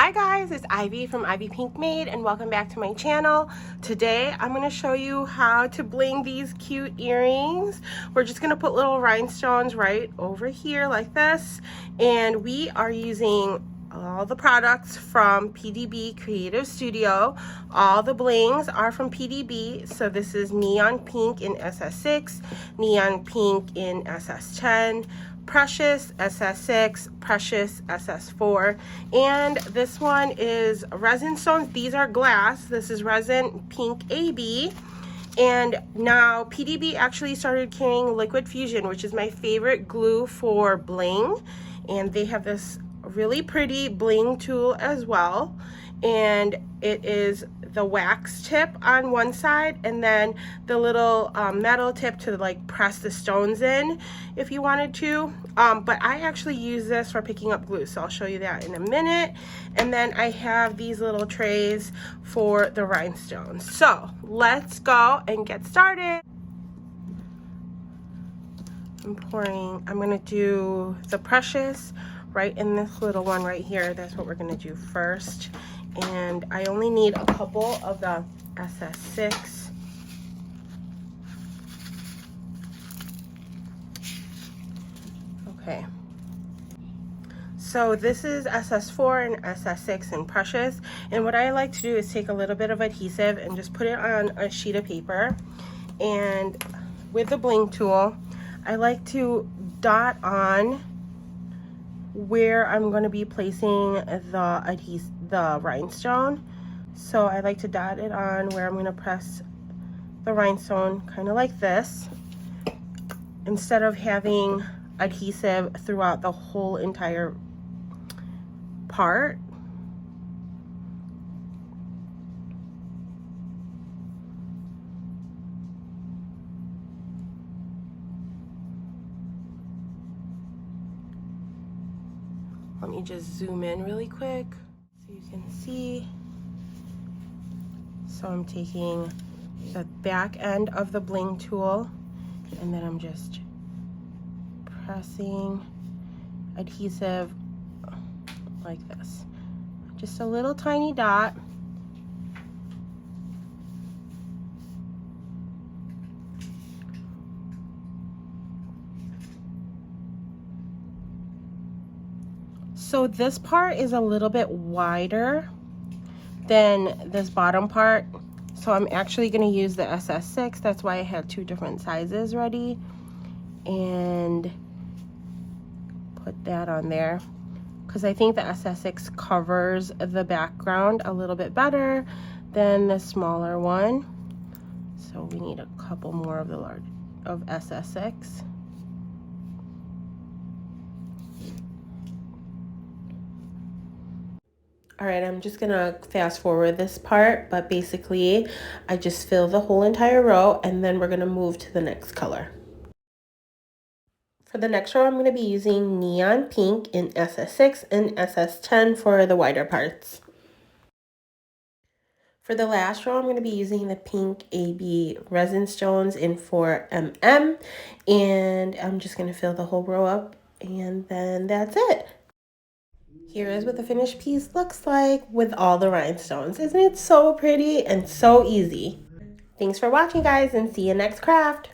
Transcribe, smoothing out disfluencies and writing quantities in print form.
Hi guys, it's Ivy from Ivy Pink Maid and welcome back to my channel. Today I'm going to show you how to bling these cute earrings. We're just going to put little rhinestones right over here like this, and we are using all the products from PDB Creative Studio. All the blings are from PDB. So this is neon pink in SS6, neon pink in SS10, Precious SS6, Precious SS4, and this one is resin stones. These are glass. This is resin pink AB. And now PDB actually started carrying Liquid Fusion, which is my favorite glue for bling, and they have this really pretty bling tool as well, and it is the wax tip on one side and then the little metal tip to like press the stones in if you wanted to, but I actually use this for picking up glue, so I'll show you that in a minute. And then I have these little trays for the rhinestones. So let's go and get started. I'm gonna do the Precious right in this little one right here. That's what we're gonna do first. And I only need a couple of the SS6. Okay. So this is SS4 and SS6 and Precious. And what I like to do is take a little bit of adhesive and just put it on a sheet of paper. And with the bling tool, I like to dot on where I'm going to be placing the rhinestone. So I like to dot it on where I'm going to press the rhinestone, kind of like this, instead of having adhesive throughout the whole entire part. Let me just zoom in really quick so you can see. So I'm taking the back end of the bling tool and then I'm just pressing adhesive like this. Just a little tiny dot. So this part is a little bit wider than this bottom part. So I'm actually going to use the SS6. That's why I had two different sizes ready. And put that on there, because I think the SS6 covers the background a little bit better than the smaller one. So we need a couple more of the SS6. All right, I'm just gonna fast forward this part, but basically I just fill the whole entire row and then we're gonna move to the next color. For the next row, I'm gonna be using neon pink in SS6 and SS10 for the wider parts. For the last row, I'm going to be using the pink AB resin stones in 4mm, and I'm just going to fill the whole row up, and then that's it. Here is what the finished piece looks like with all the rhinestones. Isn't it so pretty and so easy? Thanks for watching, guys, and see you next craft.